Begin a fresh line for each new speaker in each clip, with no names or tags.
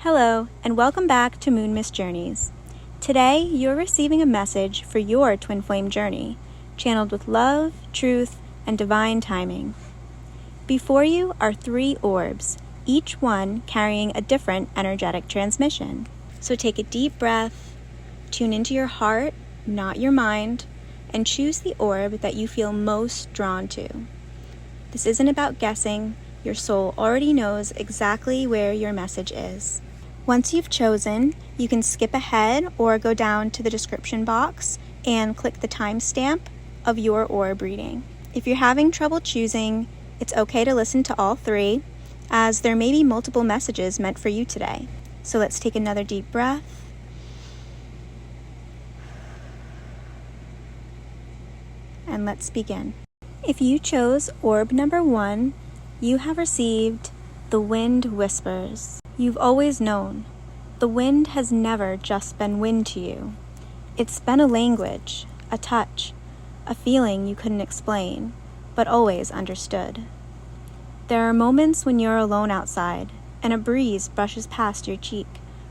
Hello, and welcome back to Moon Mist Journeys. Today, you're receiving a message for your Twinflame journey, channeled with love, truth, and divine timing. Before you are 3 orbs, each one carrying a different energetic transmission. So take a deep breath, tune into your heart, not your mind, and choose the orb that you feel most drawn to. This isn't about guessing. Your soul already knows exactly where your message is. Once you've chosen, you can skip ahead or go down to the description box and click the timestamp of your orb reading. If you're having trouble choosing, it's okay to listen to all 3, as there may be multiple messages meant for you today. So let's take another deep breath. And let's begin. If you chose orb number 1, you have received the Wind Whispers. You've always known. The wind has never just been wind to you. It's been a language, a touch, a feeling you couldn't explain, but always understood. There are moments when you're alone outside, and a breeze brushes past your cheek,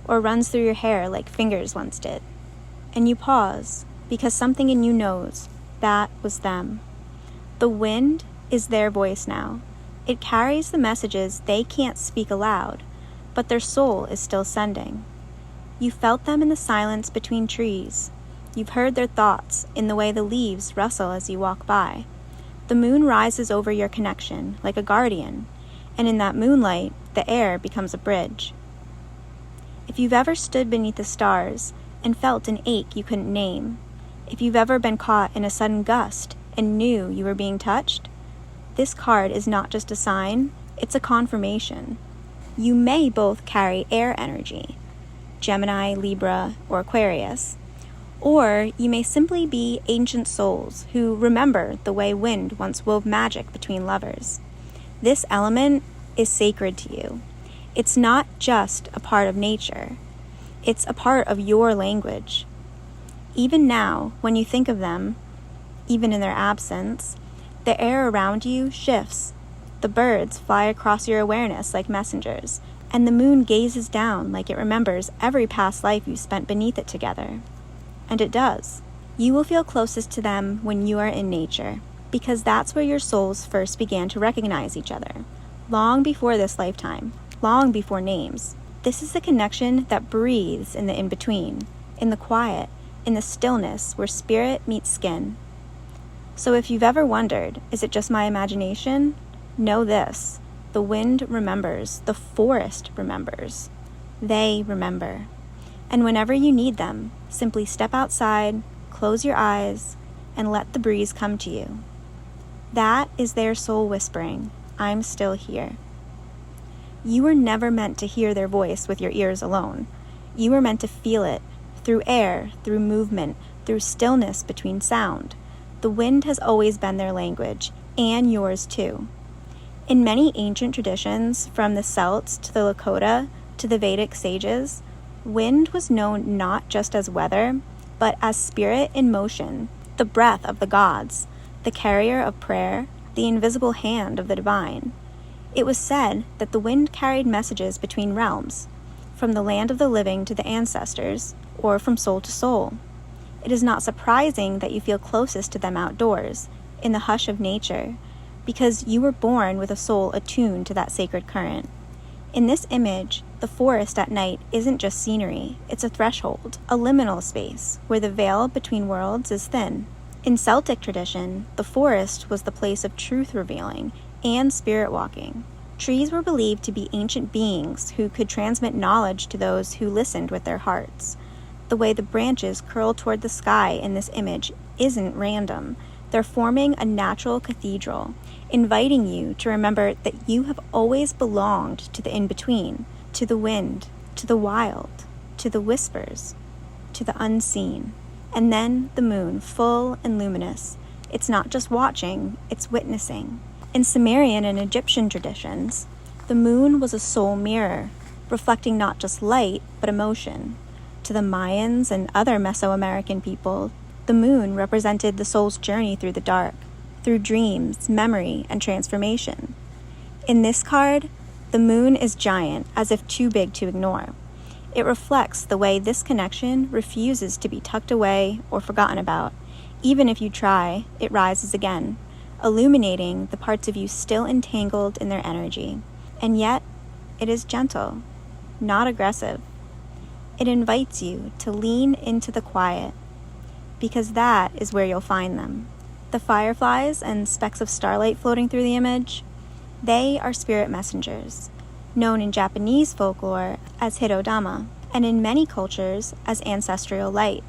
or runs through your hair like fingers once did. And you pause, because something in you knows that was them. The wind is their voice now. It carries the messages they can't speak aloud, but their soul is still sending. You felt them in the silence between trees. You've heard their thoughts in the way the leaves rustle as you walk by. The moon rises over your connection like a guardian, and in that moonlight, the air becomes a bridge. If you've ever stood beneath the stars and felt an ache you couldn't name, if you've ever been caught in a sudden gust and knew you were being touched, this card is not just a sign, it's a confirmation. You may both carry air energy, Gemini, Libra, or Aquarius, or you may simply be ancient souls who remember the way wind once wove magic between lovers. This element is sacred to you. It's not just a part of nature, it's a part of your language. Even now, when you think of them, even in their absence, the air around you shifts. The birds fly across your awareness like messengers, and the moon gazes down like it remembers every past life you spent beneath it together. And it does. You will feel closest to them when you are in nature, because that's where your souls first began to recognize each other, long before this lifetime, long before names. This is the connection that breathes in the in-between, in the quiet, in the stillness where spirit meets skin. So if you've ever wondered, is it just my imagination? Know this, the wind remembers, the forest remembers. They remember. And whenever you need them, simply step outside, close your eyes, and let the breeze come to you. That is their soul whispering, I'm still here. You were never meant to hear their voice with your ears alone. You were meant to feel it, through air, through movement, through stillness between sound. The wind has always been their language, and yours too. In many ancient traditions, from the Celts to the Lakota to the Vedic sages, wind was known not just as weather, but as spirit in motion, the breath of the gods, the carrier of prayer, the invisible hand of the divine. It was said that the wind carried messages between realms, from the land of the living to the ancestors, or from soul to soul. It is not surprising that you feel closest to them outdoors, in the hush of nature, because you were born with a soul attuned to that sacred current. In this image, the forest at night isn't just scenery, it's a threshold, a liminal space, where the veil between worlds is thin. In Celtic tradition, the forest was the place of truth revealing and spirit walking. Trees were believed to be ancient beings who could transmit knowledge to those who listened with their hearts. The way the branches curl toward the sky in this image isn't random. They're forming a natural cathedral, inviting you to remember that you have always belonged to the in-between, to the wind, to the wild, to the whispers, to the unseen. And then the moon, full and luminous. It's not just watching, it's witnessing. In Sumerian and Egyptian traditions, the moon was a soul mirror, reflecting not just light, but emotion. To the Mayans and other Mesoamerican people, the moon represented the soul's journey through the dark, through dreams, memory, and transformation. In this card, The moon is giant, as if too big to ignore. It reflects the way this connection refuses to be tucked away or forgotten about. Even if you try, it rises again, illuminating the parts of you still entangled in their energy. And yet, it is gentle, not aggressive. It invites you to lean into the quiet, because that is where you'll find them. The fireflies and specks of starlight floating through the image, they are spirit messengers, known in Japanese folklore as Hirodama, and in many cultures as ancestral light.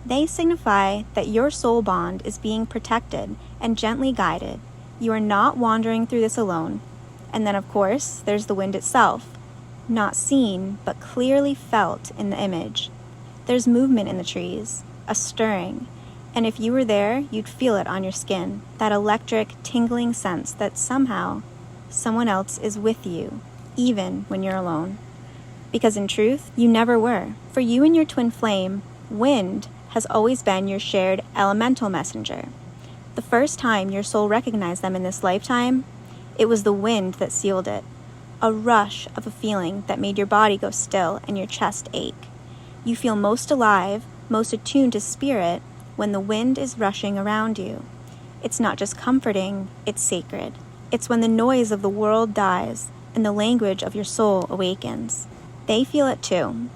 They signify that your soul bond is being protected and gently guided. You are not wandering through this alone. And then, of course, there's the wind itself, not seen but clearly felt in the image. There's movement in the trees, a stirring, and if you were there, you'd feel it on your skin, that electric, tingling sense that somehow someone else is with you, even when you're alone. Because in truth, you never were. For you and your twin flame, wind has always been your shared elemental messenger. The first time your soul recognized them in this lifetime, it was the wind that sealed it, a rush of a feeling that made your body go still and your chest ache. You feel most alive, most attuned to spirit when the wind is rushing around you. It's not just comforting, it's sacred. It's when the noise of the world dies and the language of your soul awakens. They feel it too.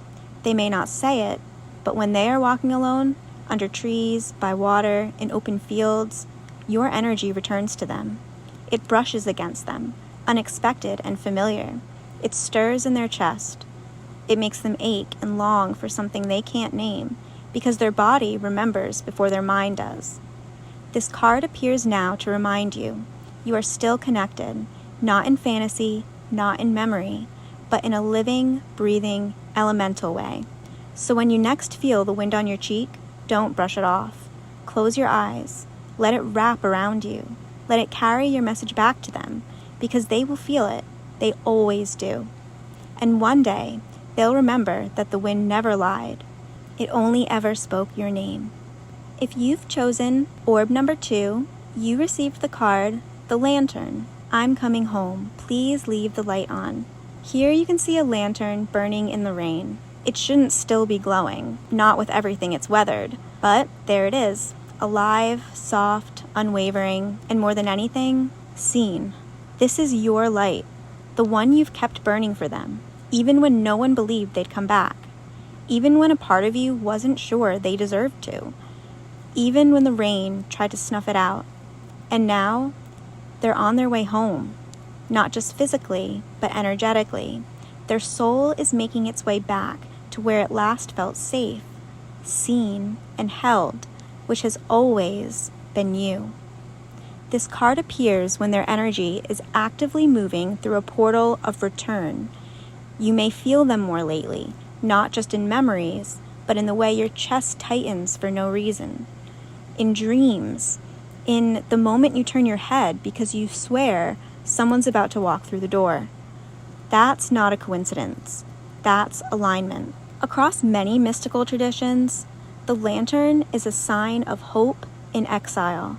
They may not say it, but when they are walking alone, under trees, by water, in open fields, your energy returns to them. It brushes against them, unexpected and familiar. It stirs in their chest. It makes them ache and long for something they can't name, because their body remembers before their mind does. This card appears now to remind you, you are still connected, not in fantasy, not in memory, but in a living, breathing, elemental way. So when you next feel the wind on your cheek, don't brush it off. Close your eyes. Let it wrap around you. Let it carry your message back to them, because they will feel it. They always do. And one day, they'll remember that the wind never lied. It only ever spoke your name. If you've chosen orb number 2, you received the card, the lantern. I'm coming home. Please leave the light on. Here you can see a lantern burning in the rain. It shouldn't still be glowing, not with everything it's weathered. But there it is, alive, soft, unwavering, and more than anything, seen. This is your light, the one you've kept burning for them, even when no one believed they'd come back. Even when a part of you wasn't sure they deserved to. Even when the rain tried to snuff it out. And now, they're on their way home. Not just physically, but energetically. Their soul is making its way back to where it last felt safe, seen, and held, which has always been you. This card appears when their energy is actively moving through a portal of return. You may feel them more lately, not just in memories, but in the way your chest tightens for no reason. In dreams, in the moment you turn your head because you swear someone's about to walk through the door. That's not a coincidence. That's alignment. Across many mystical traditions, the lantern is a sign of hope in exile,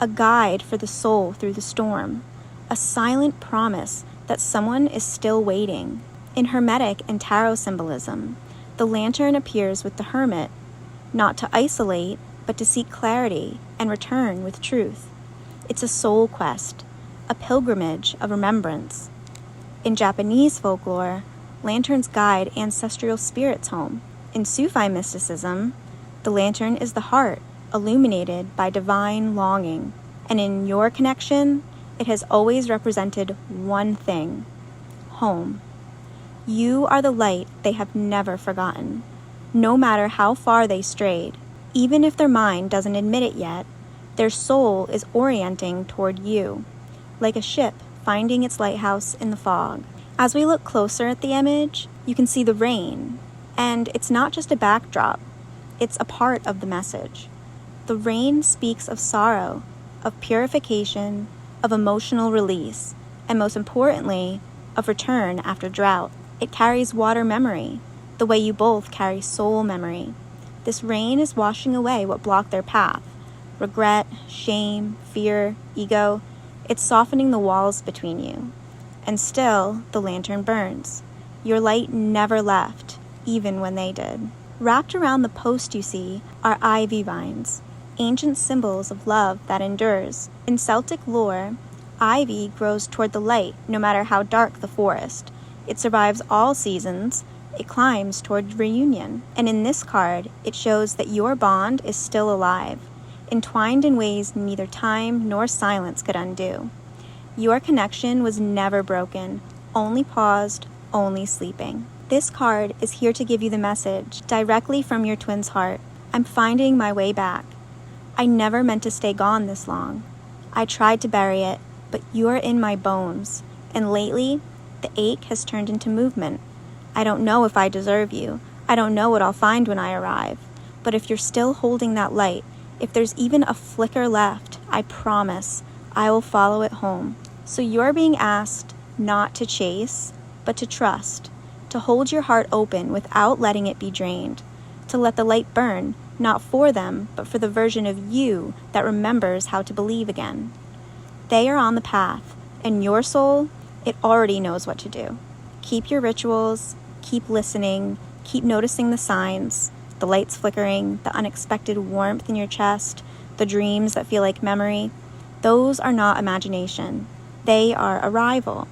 a guide for the soul through the storm, a silent promise that someone is still waiting. In Hermetic and Tarot symbolism, the lantern appears with the hermit, not to isolate, but to seek clarity and return with truth. It's a soul quest, a pilgrimage of remembrance. In Japanese folklore, lanterns guide ancestral spirits home. In Sufi mysticism, the lantern is the heart, illuminated by divine longing. And in your connection, it has always represented one thing: home. You are the light they have never forgotten, no matter how far they strayed. Even if their mind doesn't admit it yet, their soul is orienting toward you, like a ship finding its lighthouse in the fog. As we look closer at the image, you can see the rain, and it's not just a backdrop, it's a part of the message. The rain speaks of sorrow, of purification, of emotional release, and most importantly, of return after drought. It carries water memory, the way you both carry soul memory. This rain is washing away what blocked their path: regret, shame, fear, ego. It's softening the walls between you. and still the lantern burns. Your light never left, even when they did. Wrapped around the post you see are ivy vines, ancient symbols of love that endures. In Celtic lore, ivy grows toward the light no matter how dark the forest. It survives all seasons. It climbs toward reunion. And in this card, it shows that your bond is still alive, entwined in ways neither time nor silence could undo. Your connection was never broken, only paused, only sleeping. This card is here to give you the message directly from your twin's heart. I'm finding my way back. I never meant to stay gone this long. I tried to bury it, but you're in my bones. And lately, the ache has turned into movement. I don't know if I deserve you. I don't know what I'll find when I arrive. But if you're still holding that light, if there's even a flicker left, I promise I will follow it home. So you're being asked not to chase, but to trust, to hold your heart open without letting it be drained, to let the light burn, not for them, but for the version of you that remembers how to believe again. They are on the path, and your soul, it already knows what to do. Keep your rituals, keep listening, keep noticing the signs, the lights flickering, the unexpected warmth in your chest, the dreams that feel like memory. Those are not imagination. They are arrival.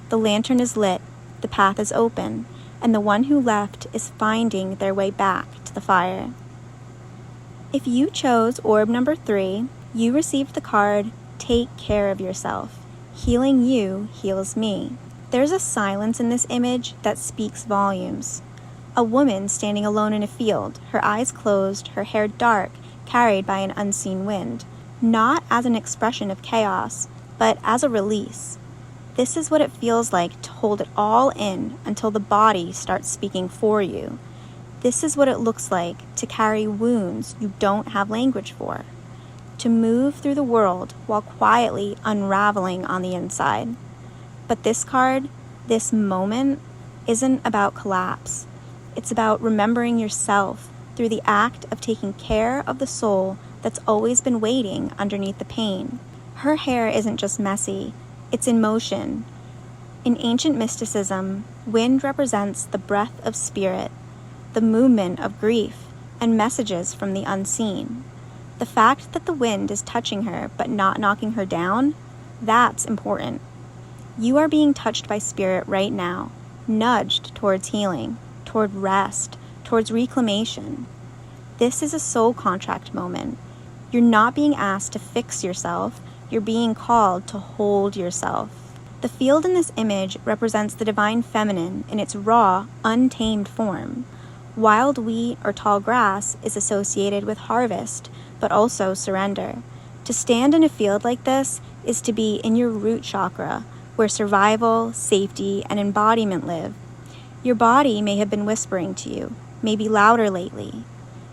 The lantern is lit, the path is open, and the one who left is finding their way back to the fire. If you chose orb number 3, you received the card, Take Care of Yourself. Healing you heals me. There's a silence in this image that speaks volumes. A woman standing alone in a field, her eyes closed, her hair dark, carried by an unseen wind, not as an expression of chaos, but as a release. This is what it feels like to hold it all in until the body starts speaking for you. This is what it looks like to carry wounds you don't have language for, to move through the world while quietly unraveling on the inside. But this card, this moment, isn't about collapse. It's about remembering yourself through the act of taking care of the soul that's always been waiting underneath the pain. Her hair isn't just messy, it's in motion. In ancient mysticism, wind represents the breath of spirit, the movement of grief, and messages from the unseen. The fact that the wind is touching her but not knocking her down, that's important. You are being touched by spirit right now, nudged towards healing, toward rest, towards reclamation. This is a soul contract moment. You're not being asked to fix yourself, you're being called to hold yourself. The field in this image represents the divine feminine in its raw, untamed form. Wild wheat or tall grass is associated with harvest, but also surrender. To stand in a field like this is to be in your root chakra, where survival, safety, and embodiment live. Your body may have been whispering to you, maybe louder lately.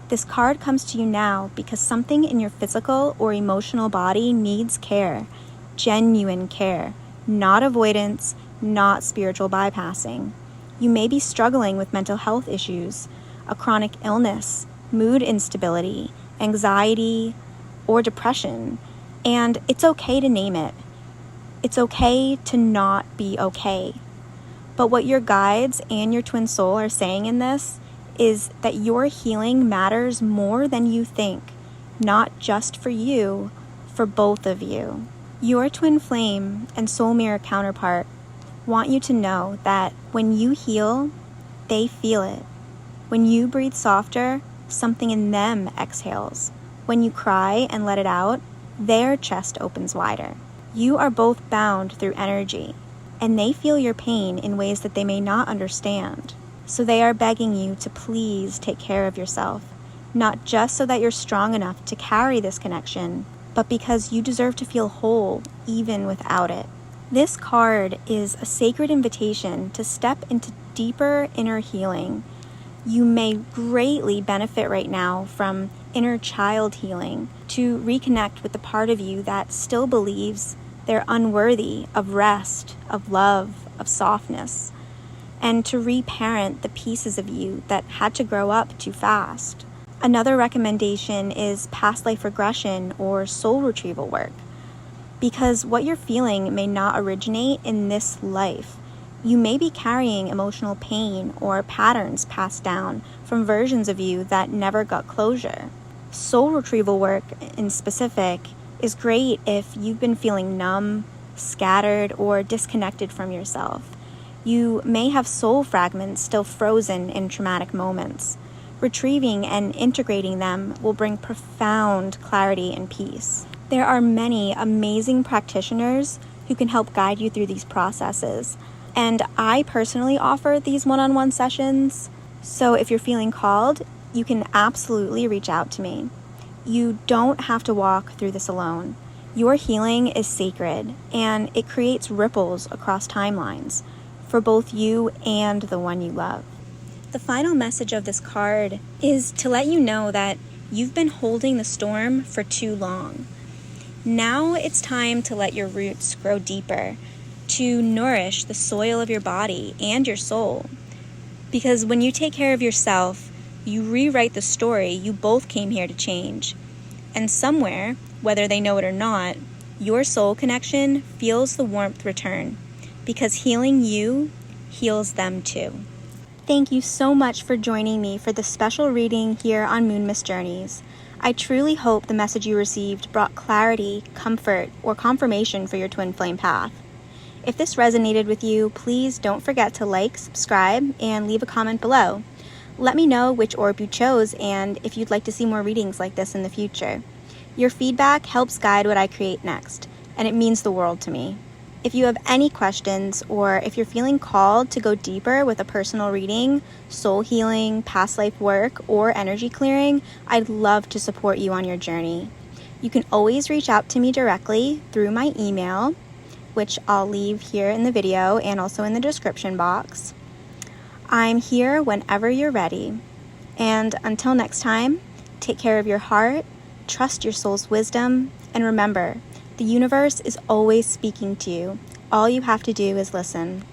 This card comes to you now because something in your physical or emotional body needs care, genuine care, not avoidance, not spiritual bypassing. You may be struggling with mental health issues, a chronic illness, mood instability, anxiety, or depression, and it's okay to name it. It's okay to not be okay. But what your guides and your twin soul are saying in this is that your healing matters more than you think, not just for you, for both of you. Your twin flame and soul mirror counterpart want you to know that when you heal, they feel it. When you breathe softer, something in them exhales. When you cry and let it out, their chest opens wider. You are both bound through energy, and they feel your pain in ways that they may not understand. So they are begging you to please take care of yourself, not just so that you're strong enough to carry this connection, but because you deserve to feel whole even without it. This card is a sacred invitation to step into deeper inner healing. You may greatly benefit right now from inner child healing, to reconnect with the part of you that still believes they're unworthy of rest, of love, of softness, and to reparent the pieces of you that had to grow up too fast. Another recommendation is past life regression or soul retrieval work. because what you're feeling may not originate in this life. You may be carrying emotional pain or patterns passed down from versions of you that never got closure. Soul retrieval work in specific is great if you've been feeling numb, scattered, or disconnected from yourself. You may have soul fragments still frozen in traumatic moments. Retrieving and integrating them will bring profound clarity and peace. There are many amazing practitioners who can help guide you through these processes, and I personally offer these one-on-one sessions, so if you're feeling called, you can absolutely reach out to me. You don't have to walk through this alone. Your healing is sacred, and it creates ripples across timelines for both you and the one you love. The final message of this card is to let you know that you've been holding the storm for too long. Now it's time to let your roots grow deeper, to nourish the soil of your body and your soul. Because when you take care of yourself, you rewrite the story you both came here to change. And somewhere, whether they know it or not, your soul connection feels the warmth return, because healing you heals them too. Thank you so much for joining me for this special reading here on Moon Mist Journeys. I truly hope the message you received brought clarity, comfort, or confirmation for your twin flame path. If this resonated with you, please don't forget to like, subscribe, and leave a comment below. Let me know which orb you chose and if you'd like to see more readings like this in the future. Your feedback helps guide what I create next, and it means the world to me. If you have any questions, or if you're feeling called to go deeper with a personal reading, soul healing, past life work, or energy clearing, I'd love to support you on your journey. You can always reach out to me directly through my email, which I'll leave here in the video and also in the description box. I'm here whenever you're ready. And until next time, take care of your heart, trust your soul's wisdom, and remember, the universe is always speaking to you. All you have to do is listen.